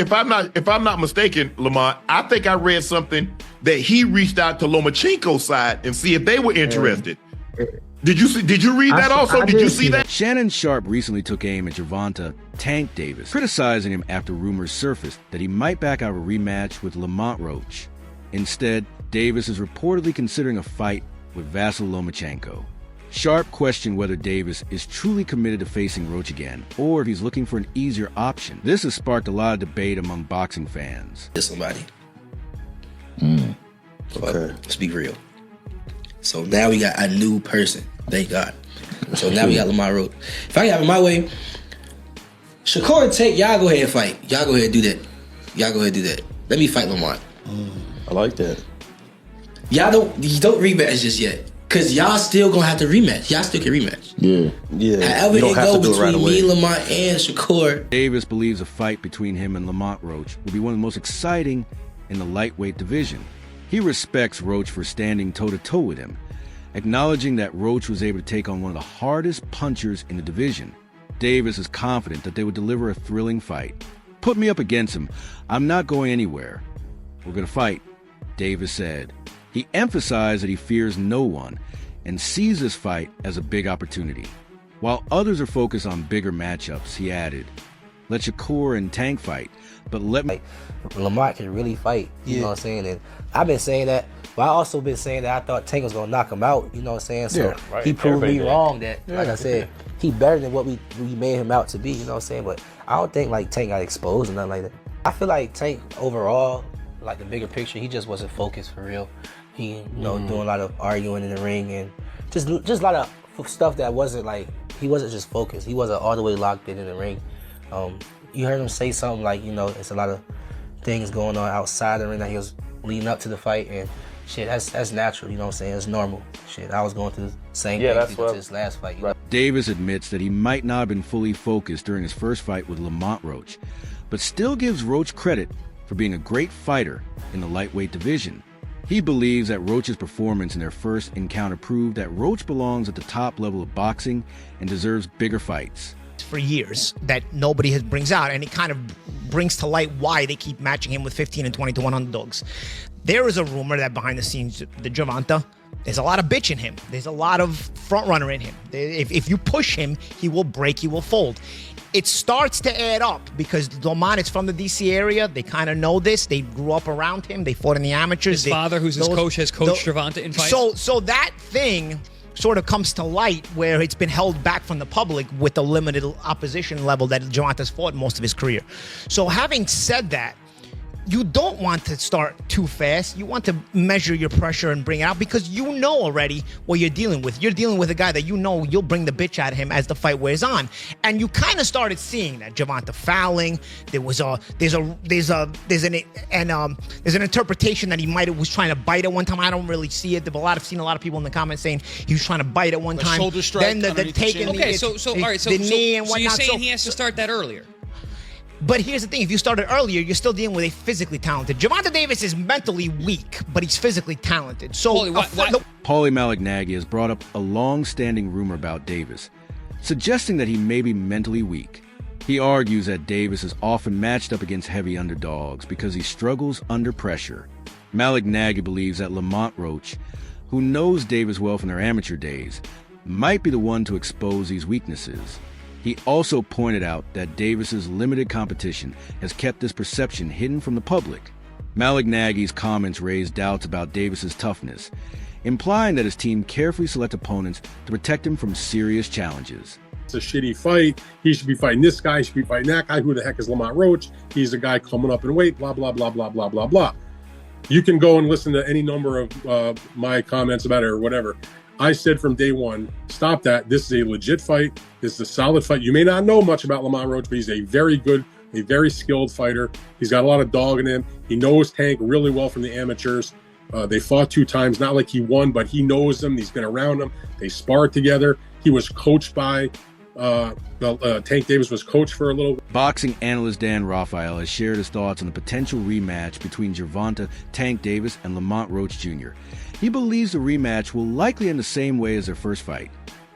if I'm not mistaken, Lamont, I think I read something that he reached out to Lomachenko's side and see if they were interested. Did you read that also? Did you see that? Shannon Sharpe recently took aim at Gervonta Tank Davis, criticizing him after rumors surfaced that he might back out of a rematch with Lamont Roach. Instead, Davis is reportedly considering a fight with Vasyl Lomachenko. Sharpe questioned whether Davis is truly committed to facing Roach again, or if he's looking for an easier option. This has sparked a lot of debate among boxing fans. Somebody. Okay. Let's be real. So now we got a new person. Thank God. So now we got Lamont Roach. If I have it my way, Shakur and Tank, y'all go ahead and fight. Y'all go ahead and do that. Y'all go ahead and do that. Let me fight Lamont. I like that. Y'all don't rematch just yet. Cause y'all still gonna have to rematch. Y'all still can rematch. Yeah. However it go between me, Lamont, and Shakur. Davis believes a fight between him and Lamont Roach will be one of the most exciting in the lightweight division. He respects Roach for standing toe-to-toe with him, acknowledging that Roach was able to take on one of the hardest punchers in the division. Davis is confident that they would deliver a thrilling fight. "Put me up against him. I'm not going anywhere. We're going to fight," Davis said. He emphasized that he fears no one and sees this fight as a big opportunity. While others are focused on bigger matchups, he added, "Let Shakur and Tank fight, but let me..." Lamont can really fight, you know what I'm saying? And I've been saying that, but I also been saying that I thought Tank was gonna knock him out, you know what I'm saying? So he proved me wrong that, like I said, he better than what we made him out to be, you know what I'm saying? But I don't think like Tank got exposed or nothing like that. I feel like Tank overall, like the bigger picture, he just wasn't focused for real. He, you know, doing a lot of arguing in the ring and just a lot of stuff that wasn't like, he wasn't just focused. He wasn't all the way locked in the ring. You heard him say something like, you know, it's a lot of things going on outside the ring that he was leading up to the fight, and shit, that's natural, you know what I'm saying? It's normal. Shit, I was going through the same thing to this last fight. You know? Davis admits that he might not have been fully focused during his first fight with Lamont Roach, but still gives Roach credit for being a great fighter in the lightweight division. He believes that Roach's performance in their first encounter proved that Roach belongs at the top level of boxing and deserves bigger fights. For years that nobody brings out, and it kind of brings to light why they keep matching him with 15 and 20 to 1 underdogs. There is a rumor that behind the scenes, the Gervonta, there's a lot of bitch in him. There's a lot of front runner in him. If you push him, he will break, he will fold. It starts to add up because Lamont is from the DC area. They kind of know this. They grew up around him. They fought in the amateurs. His father, who's his coach, has coached Gervonta in fights. So that thing sort of comes to light where it's been held back from the public with the limited opposition level that Gervonta's fought most of his career. So having said that, you don't want to start too fast. You want to measure your pressure and bring it out because you know already what you're dealing with. You're dealing with a guy that you know you'll bring the bitch out of him as the fight wears on. And you kind of started seeing that. Gervonta fouling. There's an interpretation that he was trying to bite at one time. I don't really see it. I've seen a lot of people in the comments saying he was trying to bite at one time. Shoulder strike. Then the taking all right. So knee and whatnot. You're saying he has to start that earlier. But here's the thing, if you started earlier, you're still dealing with a physically talented. Gervonta Davis is mentally weak, but he's physically talented. So Paulie Malignaggi has brought up a long-standing rumor about Davis, suggesting that he may be mentally weak. He argues that Davis is often matched up against heavy underdogs because he struggles under pressure. Malignaggi believes that Lamont Roach, who knows Davis well from their amateur days, might be the one to expose these weaknesses. He also pointed out that Davis's limited competition has kept this perception hidden from the public. Malignaggi's comments raised doubts about Davis's toughness, implying that his team carefully select opponents to protect him from serious challenges. It's a shitty fight. He should be fighting this guy. He should be fighting that guy. Who the heck is Lamont Roach? He's a guy coming up in weight, blah, blah, blah, blah, blah, blah, blah. You can go and listen to any number of my comments about it or whatever. I said from day one, stop that. This is a legit fight. This is a solid fight. You may not know much about Lamont Roach, but he's a very good, a very skilled fighter. He's got a lot of dog in him. He knows Tank really well from the amateurs. They fought 2 times, not like he won, but he knows him. He's been around him. They sparred together. He was coached by, Tank Davis was coached for a little. Boxing analyst Dan Raphael has shared his thoughts on the potential rematch between Gervonta, Tank Davis, and Lamont Roach Jr. He believes the rematch will likely end the same way as their first fight,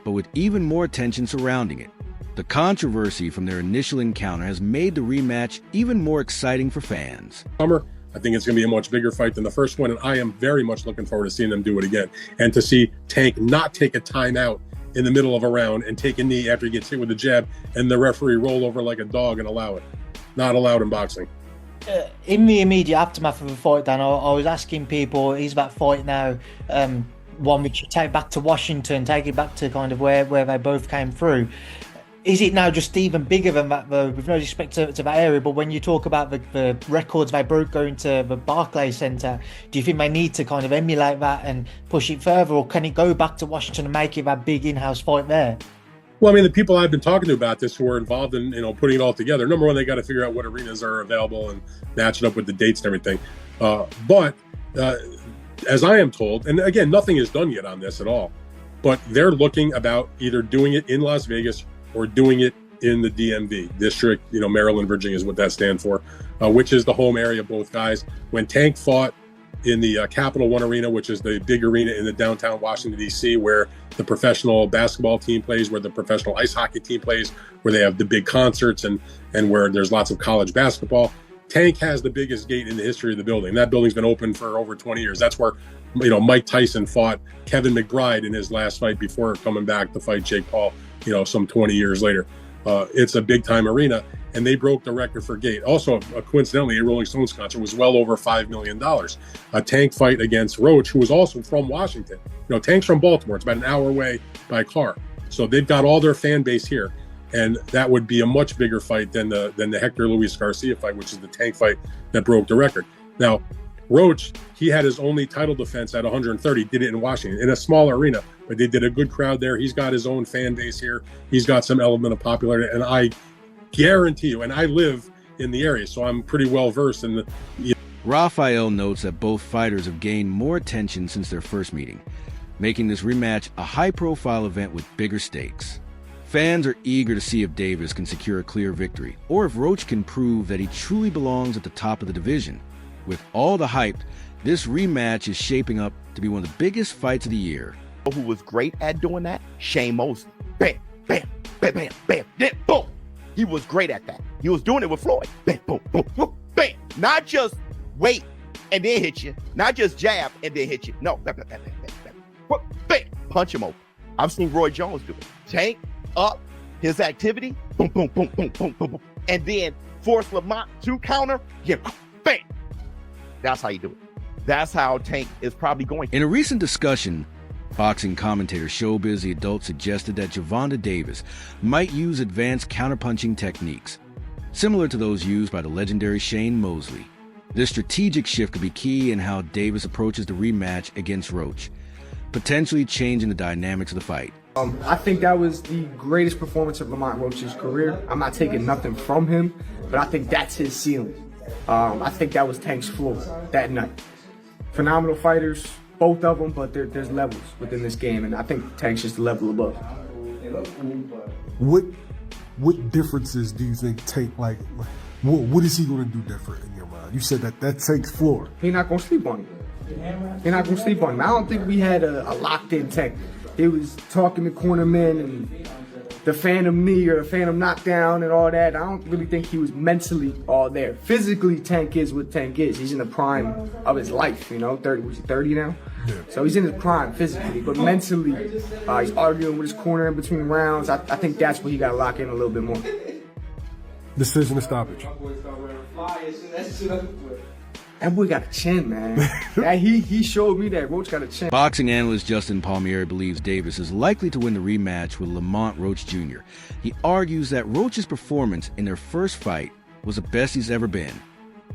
but with even more tension surrounding it. The controversy from their initial encounter has made the rematch even more exciting for fans. I think it's going to be a much bigger fight than the first one, and I am very much looking forward to seeing them do it again. And to see Tank not take a timeout in the middle of a round and take a knee after he gets hit with a jab, and the referee roll over like a dog and allow it. Not allowed in boxing. In the immediate aftermath of the fight, Dan, I was asking people, is that fight now one we should take back to Washington, take it back to kind of where they both came through? Is it now just even bigger than that, though, with no respect to that area? But when you talk about the records they broke going to the Barclays Center, do you think they need to kind of emulate that and push it further, or can it go back to Washington and make it that big in-house fight there? Well, I mean, the people I've been talking to about this who are involved in, putting it all together, number one, they got to figure out what arenas are available and match it up with the dates and everything. But as I am told, and again, nothing is done yet on this at all, but they're looking about either doing it in Las Vegas or doing it in the DMV district, Maryland, Virginia is what that stands for, which is the home area of both guys. When Tank fought in the Capital One Arena, which is the big arena in the downtown Washington, D.C., where the professional basketball team plays, where the professional ice hockey team plays, where they have the big concerts and where there's lots of college basketball, Tank has the biggest gate in the history of the building. That building's been open for over 20 years. That's where, Mike Tyson fought Kevin McBride in his last fight before coming back to fight Jake Paul, some 20 years later. It's a big time arena, and they broke the record for gate. Also, coincidentally, a Rolling Stones concert was well over $5 million. A Tank fight against Roach, who was also from Washington. Tank's from Baltimore. It's about an hour away by car. So they've got all their fan base here. And that would be a much bigger fight than the Hector Luis Garcia fight, which is the Tank fight that broke the record. Now, Roach, he had his only title defense at 130, did it in Washington, in a small arena, but they did a good crowd there. He's got his own fan base here. He's got some element of popularity, and I guarantee you, and I live in the area, so I'm pretty well versed in the... Raphael notes that both fighters have gained more attention since their first meeting, making this rematch a high-profile event with bigger stakes. Fans are eager to see if Davis can secure a clear victory, or if Roach can prove that he truly belongs at the top of the division. With all the hype, this rematch is shaping up to be one of the biggest fights of the year. Who was great at doing that? Shane Mosley. Bam, bam, bam, bam, bam, then boom. He was great at that. He was doing it with Floyd. Bam, boom, boom, boom, bam. Not just wait and then hit you. Not just jab and then hit you. No, bam, bam, bam, bam, bam, bam. Punch him over. I've seen Roy Jones do it. Tank up his activity. Boom, boom, boom, boom, boom, boom, boom. And then force Lamont to counter. Yeah, bam. That's how you do it. That's how Tank is probably going. In a recent discussion, boxing commentator Showbiz the Adult suggested that Gervonta Davis might use advanced counterpunching techniques, similar to those used by the legendary Shane Mosley. This strategic shift could be key in how Davis approaches the rematch against Roach, potentially changing the dynamics of the fight. I think that was the greatest performance of Lamont Roach's career. I'm not taking nothing from him, but I think that's his ceiling. I think that was Tank's floor that night. Phenomenal fighters, both of them, but there's levels within this game, and I think Tank's just a level above. What differences do you think Tank, what is he going to do different in your mind? You said that Tank's floor. He's not going to sleep on him. He's not going to sleep on him. I don't think we had a locked-in Tank. He was talking to cornermen and the phantom knee or the phantom knockdown and all that. I don't really think he was mentally all there. Physically, Tank is what Tank is. He's in the prime of his life, 30 now? Yeah. So he's in his prime physically, but mentally, he's arguing with his corner in between rounds. I think that's where he got to lock in a little bit more. Decision to stoppage. That boy got a chin, man. He showed me that Roach got a chin. Boxing analyst Justin Palmieri believes Davis is likely to win the rematch with Lamont Roach Jr. He argues that Roach's performance in their first fight was the best he's ever been,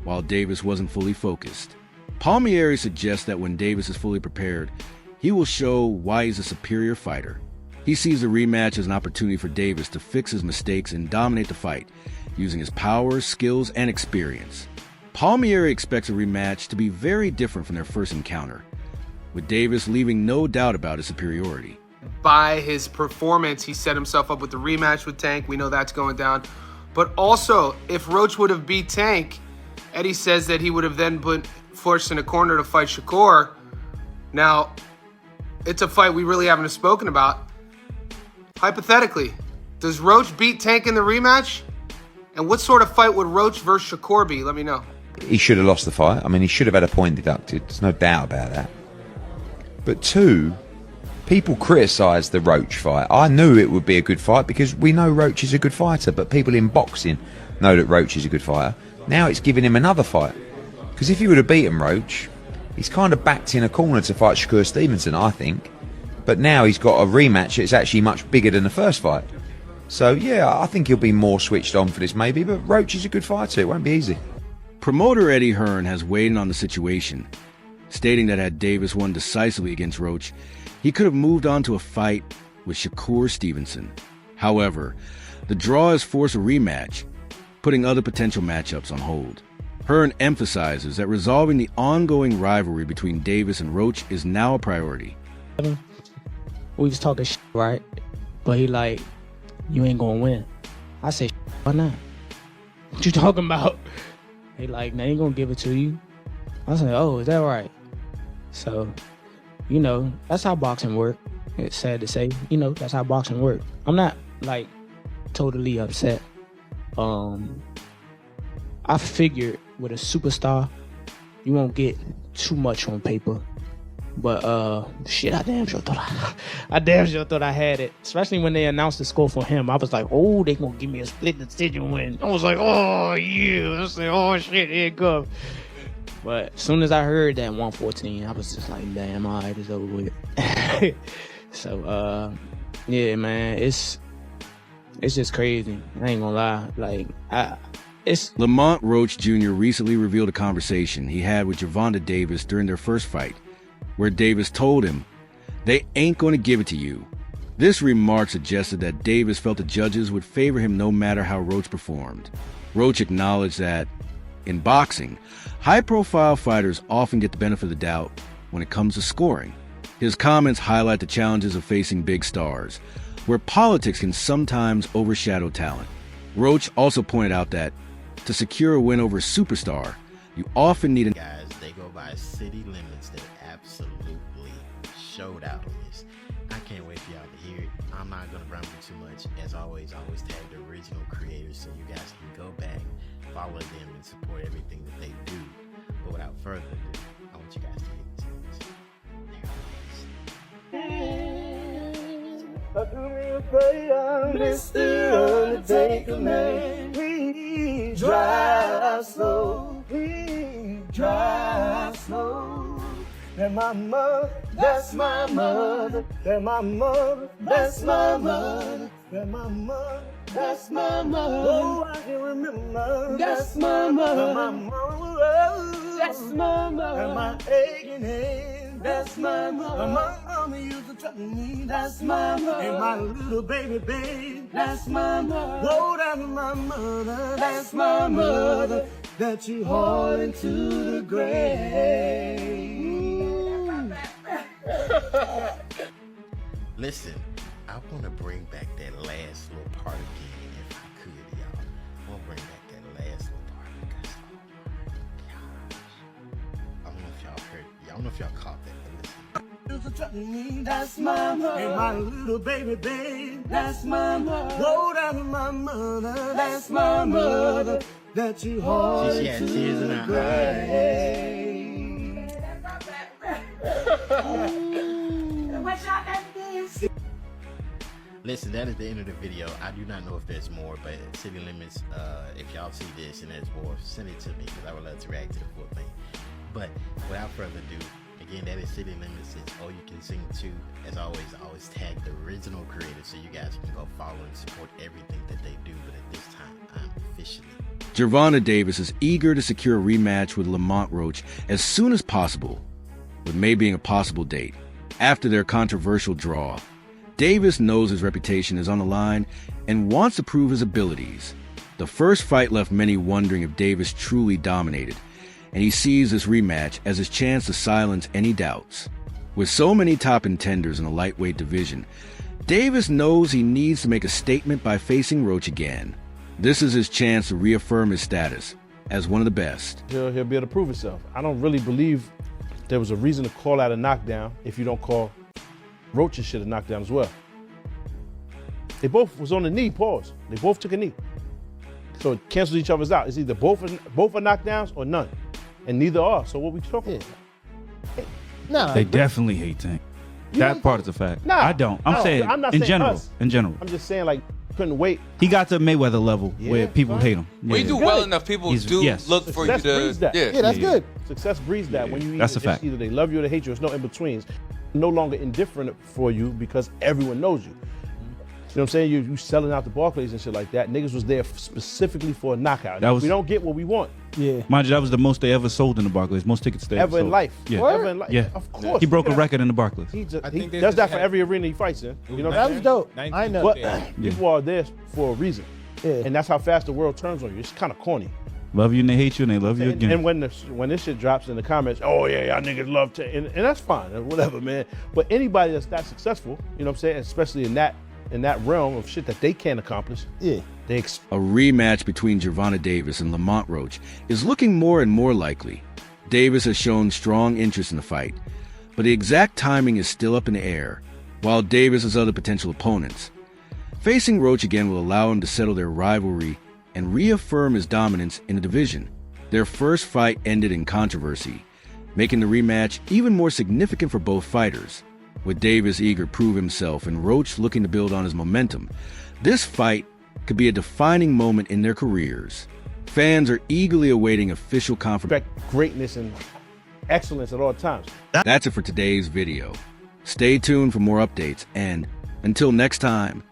while Davis wasn't fully focused. Palmieri suggests that when Davis is fully prepared, he will show why he's a superior fighter. He sees the rematch as an opportunity for Davis to fix his mistakes and dominate the fight, using his power, skills, and experience. Palmieri expects a rematch to be very different from their first encounter, with Davis leaving no doubt about his superiority. By his performance, he set himself up with the rematch with Tank. We know that's going down. But also, if Roach would have beat Tank, Eddie says that he would have then put Forrest in a corner to fight Shakur. Now, it's a fight we really haven't spoken about. Hypothetically, Does Roach beat Tank in the rematch? And what sort of fight would Roach versus Shakur be? Let me know. He should have lost the fight. I mean, he should have had a point deducted. There's no doubt about that. But two, people criticised the Roach fight. I knew it would be a good fight because we know Roach is a good fighter, but people in boxing know that Roach is a good fighter. Now it's giving him another fight. Because if he would have beaten Roach, he's kind of backed in a corner to fight Shakur Stevenson, I think. But now he's got a rematch that's actually much bigger than the first fight. So, yeah, I think he'll be more switched on for this maybe, but Roach is a good fighter. It won't be easy. Promoter Eddie Hearn has weighed in on the situation, stating that had Davis won decisively against Roach, he could have moved on to a fight with Shakur Stevenson. However, the draw has forced a rematch, putting other potential matchups on hold. Hearn emphasizes that resolving the ongoing rivalry between Davis and Roach is now a priority. We was talking shit, right? But he like, you ain't gonna win. I say, why not? What you talking about? He like, they ain't gonna give it to you. I say, oh, is that right? So, you know, that's how boxing work. It's sad to say, you know, that's how boxing work. I'm not like totally upset. I figured with a superstar, you won't get too much on paper. But shit, I damn sure thought I had it. Especially when they announced the score for him. I was like, oh, they gonna give me a split decision win. I was like, oh yeah. I said, oh shit, here it goes. But as soon as I heard that 114, I was just like, damn, all right, it's over with. So yeah, man, it's just crazy. I ain't gonna lie. Like Lamont Roach Jr. recently revealed a conversation he had with Gervonta Davis during their first fight, where Davis told him, they ain't going to give it to you. This remark suggested that Davis felt the judges would favor him no matter how Roach performed. Roach acknowledged that, in boxing, high-profile fighters often get the benefit of the doubt when it comes to scoring. His comments highlight the challenges of facing big stars, where politics can sometimes overshadow talent. Roach also pointed out that, to secure a win over a superstar, you often need Guys, they go by city limits that absolutely showed out on this. I can't wait for y'all to hear it. I'm not gonna ramble too much. As always tag the original creators so you guys can go back, follow them, and support everything that they do. But without further ado, I want you guys to Do me a favor, Mr. Undertaker, man. Please drive slow. Please drive slow. And my mother, that's my mother. And my mother, that's my mother. And my mother, that's my mother. Oh, I can remember. That's my mother. My mother, that's my mother. And my aching head, that's my mother. My mama used to tell me, that's my mother. And my little baby, that's my mother. Oh, that's my mother. That's my mother. That you hauled into the grave. Listen, I want to bring back that last little part again, if I could, y'all. I want to bring back that last little part because, oh my gosh. I don't know if y'all heard, I don't know if y'all caught that, but listen. That's my mother. And my little baby, that's my mother. Oh, that's my mother. That's my mother. That you hauled she had into tears in the her grave. Listen, that is the end of the video. I do not know if there's more, but City Limits, if y'all see this and there's more, send it to me because I would love to react to the full thing. But without further ado, again, that is City Limits. It's All You Can Sing Too. As always, I always tag the original creators so you guys can go follow and support everything that they do. But at this time, I'm officially Gervonta Davis is eager to secure a rematch with Lamont Roach as soon as possible, with May being a possible date. After their controversial draw, Davis knows his reputation is on the line and wants to prove his abilities. The first fight left many wondering if Davis truly dominated, and he sees this rematch as his chance to silence any doubts. With so many top contenders in the lightweight division, Davis knows he needs to make a statement by facing Roach again. This is his chance to reaffirm his status as one of the best. He'll be able to prove himself. I don't really believe there was a reason to call out a knockdown if you don't call Roach's shit a knockdown as well. They both was on the knee, pause. They both took a knee. So it cancels each other's out. It's either both are knockdowns or none. And neither are. So what we talking about? No. They definitely hate Tank. That part is a fact. Nah, I don't. I'm saying not in saying general. us. In general. I'm just saying like couldn't wait. He got to Mayweather level where people hate him. When you do well enough, people look for you to. Yeah, that's good. Success breeds that. When you that's a fact. Either they love you or they hate you. There's no in betweens. No longer indifferent for you because everyone knows you. You know what I'm saying? You selling out the Barclays and shit like that. Niggas was there specifically for a knockout. We don't get what we want. Yeah. Mind you, that was the most they ever sold in the Barclays. Most tickets they ever in sold. life. Yeah. Ever in life. Yeah. Of course. He broke a record in the Barclays. He does that for every arena he fights in. You know what I'm saying? That was dope. I know. But people are there for a reason. Yeah. And that's how fast the world turns on you. It's kind of corny. Love you and they hate you and they love you again. And when this shit drops in the comments, oh yeah, y'all niggas love to, and that's fine, whatever, man. But anybody that's that successful, you know what I'm saying, especially in that realm of shit that they can't accomplish, yeah. A rematch between Gervonta Davis and Lamont Roach is looking more and more likely. Davis has shown strong interest in the fight, but the exact timing is still up in the air, while Davis has other potential opponents. Facing Roach again will allow him to settle their rivalry and reaffirm his dominance in the division. Their first fight ended in controversy, making the rematch even more significant for both fighters. With Davis eager to prove himself and Roach looking to build on his momentum, this fight could be a defining moment in their careers. Fans are eagerly awaiting official confirmation. Expect greatness and excellence at all times. That's it for today's video. Stay tuned for more updates, and until next time,